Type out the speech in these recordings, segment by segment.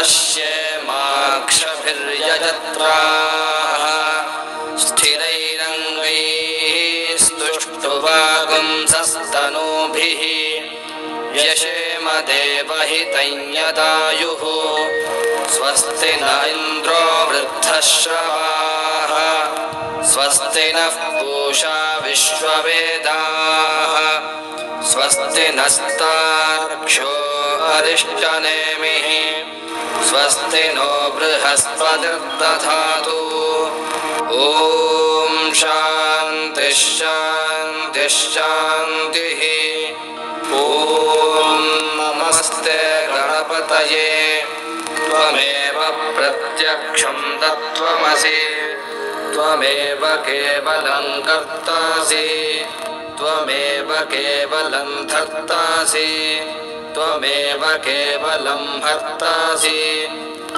पश्येमाक्षभिर्यजत्राः स्थिरैरङ्गैस्तुष्टुवागुंसस्तनूभिः यशेम देवहितं यदायुः स्वस्ति न इन्द्रो वृद्धश्रवाः स्वस्ति नः पूषा विश्ववेदाः स्वस्ति नस्तार्क्ष्यो अरिष्टनेमिः स्वस्ति नो बृहस्पतिर्दधातु ॐ शान्तिः शान्तिः शान्तिः ॐ नमस्ते गणपतये त्वमेव प्रत्यक्षं तत्त्वमसि त्वमेव केवलं कर्तासि त्वमेव केवलं धर्तासि त्वमेव केवलं हर्तासि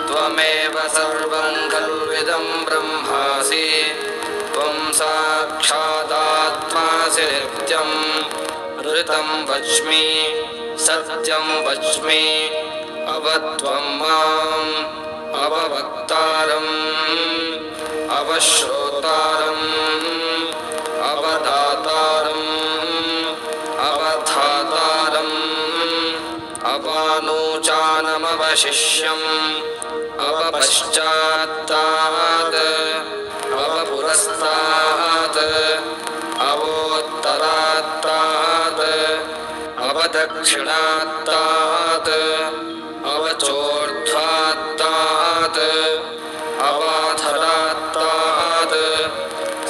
त्वमेव सर्वं खल्विदं ब्रह्मासि त्वं साक्षादात्मासि नित्यं ऋतं वच्मि सत्यं वच्मि अवत्वं माम् अववक्तारम् अवश्रोतारम् अवदातारम् अवधातारम् अवानूचानमवशिष्यम् अवपश्चात्तात् अवपुरस्तात् अवोत्तरात्तात् अवदक्षिणात्तात् अवचोर्ध्वात्तात् अवाधरात्तात्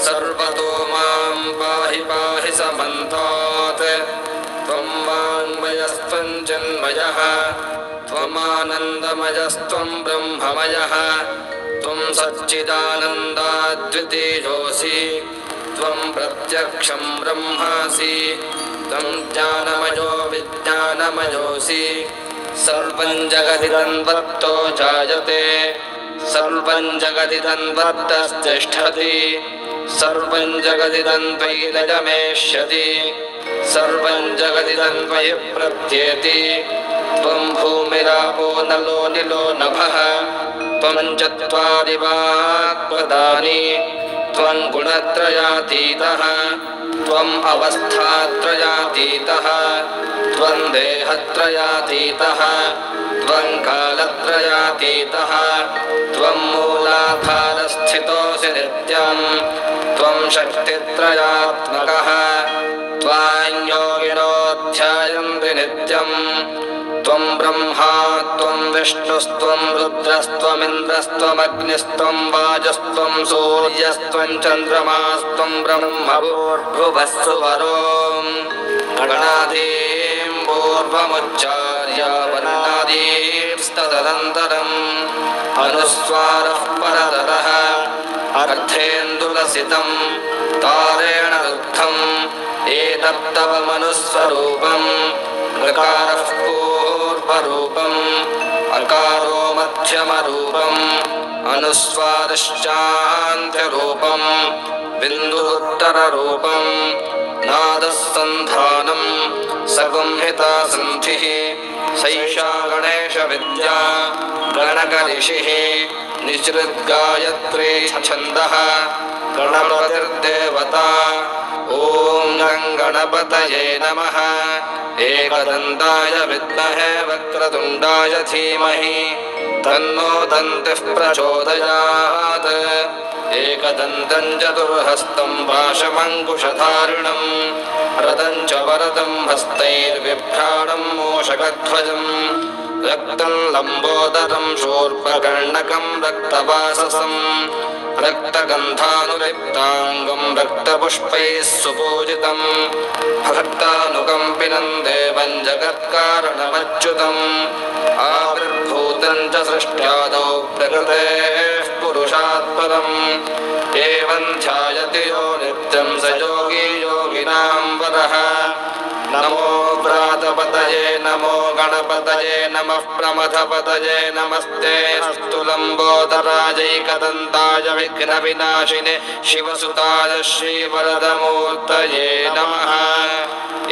सर्वतो मां पाहि पाहि समन्तात् त्वं वाङ्मयस्त्वं चिन्मयः त्वमानन्दमयस्त्वं ब्रह्ममयः त्वं सच्चिदानन्दाद्वितीयोऽसि त्वं प्रत्यक्षं ब्रह्मासि त्वं ज्ञानमयो विज्ञानमयोऽसि सर्वं जगति तन्वत्तो जायते सर्वं जगति तन्वत्तस्तिष्ठति सर्वं जगति तन्वैरजमेष्यति सर्वं जगति तन्वयि प्रत्येति त्वं भूमिरापो नलो निलो नभः त्वं चत्वारि वाक्पदानि त्वं गुणत्रयातीतः त्वम् अवस्थात्रयातीतः त्वं देहत्रयातीतः त्वं कालत्रयातीतः त्वं मूलाधारस्थितोऽसि नित्यं त्वं शक्तित्रयात्मकः त्वां योगिनो ध्यायन्ति नित्यं त्वं ब्रह्मा त्वं विष्णुस्त्वं रुद्रस्त्वमिन्द्रस्त्वमग्निस्त्वं वायुस्त्वं सूर्यस्त्वं चन्द्रमास्त्वं ब्रह्मभूर्भुवस्सुवरों गणादीं पूर्वमुच्चार्य वनादींस्तदनन्तरम् अनुस्वारः परतरः अर्थेन्दुलसितं तारेण रुद्धम् एतत्तव मनुस्वरूपम् ऋकारः पूर्वरूपम् अकारो मध्यमरूपम् अनुस्वारश्चान्त्यरूपम् बिन्दुरुत्तररूपम् नादः सन्धानं सगुंहिता सन्धिः सैषा गणेशविद्या गणकऋषिः निसृद्गायत्री छन्दः गणपतिर्देवता ॐ गणपतये नमः एकदन्ताय विद्महे वक्रतुण्डाय धीमहि तन्नो दन्तिः प्रचोदयात् एकदन्तं चतुर्हस्तं पाशमङ्कुशधारिणं रदं च वरदं हस्तैर्बिभ्राणं मूषकध्वजं रक्तं लम्बोदरं शूर्पकर्णकं रक्तवाससं रक्तगन्धानुलिप्ताङ्गं रक्तपुष्पैः सुपूजितं भक्तानुकम्पिनं देवं जगत्कारणमच्युतम् आविर्भूतं च सृष्ट्यादौ प्रकृतेः पुरुषात् परम् एवं ध्यायति यो नित्यं स योगी योगिनां वरः नमो व्रातपतये नमो गणपतये नमः प्रमथपतये नमस्ते अस्तु लम्बोदराजैकदन्ताय विघ्नविनाशिने शिवसुताय श्रीवरदमूर्तये नमः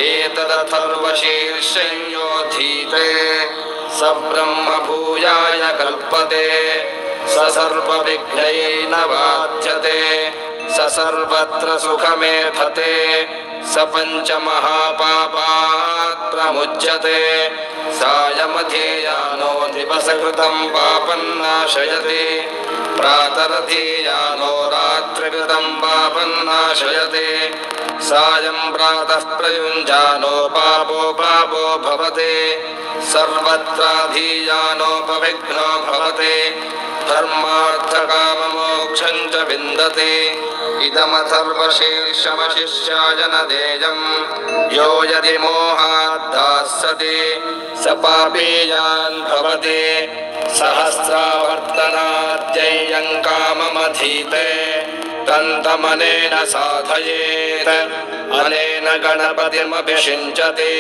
एतदथर्वशीर्षं योधीते स ब्रह्म भूयाय कल्पते स सर्वविघ्नैः न बाध्यते स सर्वत्र सुखमेधते स पञ्चमहापापात् प्रमुच्यते सायमधीयानो दिवसकृतं पापन्नाशयति प्रातरधीयानो रात्रिकृतं पापन्नाशयति सायं प्रातः प्रयुञ्जानो पापो भवति सर्वत्राधीयानोपविघ्नो भवति धर्मार्थकाममोक्षं च विन्दति इदमथर्वशीर्षमशिष्याय न देयं यो यदि मोहात् दास्यति स पापीयान् भवति सहस्रावर्तनाद्ययं काममधीते तन्तमनेन साधयेत् अनेन गणपतिमभिषिञ्चति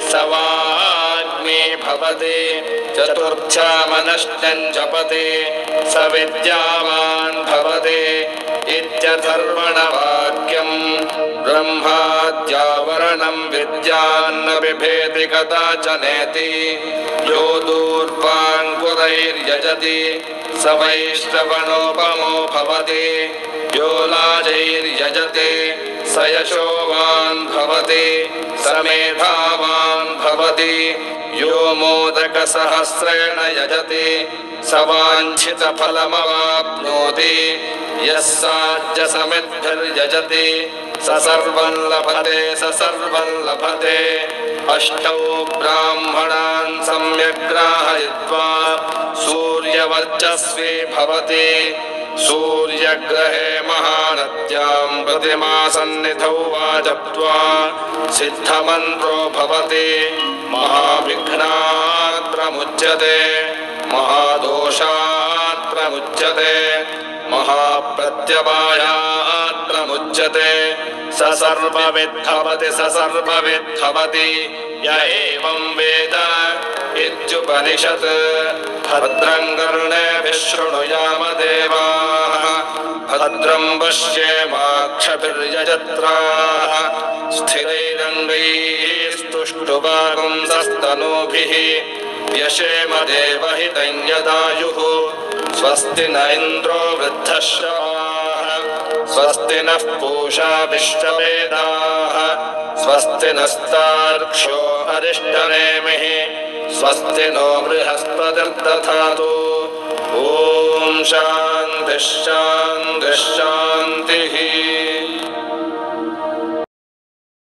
स वाग्मी भवति चतुर्थ्यामनश्चं जपति स विद्यावान् भवति इत्यथर्वणवाक्यं ब्रह्माद्यावरणं विद्यान्न बिभेति कदाचनेति यो दूर्वाङ्कुरैर्यजति स वैश्रवणोपमो भवति यो लाजैर्यजति स यशोवान् भवति स मेधावान् भवति यो मोदकसहस्रेण यजति स वाञ्छितफलमवाप्नोति यः साध्यसमिद्भिर्यजति स सर्वं लभते अष्टौ ब्राह्मणान् सम्यग्राहयित्वा सूर्यवर्चस्वी भवति सूर्यग्रहे महानद्यां प्रतिमासन्निधौ वा जप्त्वा सिद्धमन्त्रो भवति महाविघ्नात् प्रमुच्यते महादोषात् प्रमुच्यते महाप्रत्यवायात् प्रमुच्यते स सर्वविद्भवति य एवं वेद इत्युपनिषत् भद्रं कर्णेभिः शृणुयाम देवाः भद्रं पश्येमाक्षभिर्यजत्राः स्थिरैरङ्गैः स्तुष्टुवागुंसस्तनूभिः व्यशेम देवहितं यदायुः स्वस्ति न इन्द्रो वृद्धश्रवाः स्वस्ति नः पूषा विश्ववेदाः स्वस्ति नस्तार्क्ष्यो अरिष्टनेमिः स्वस्ति नो बृहस्पतिर्दधातु ॐ शान्तिः शान्तिः शान्तिः।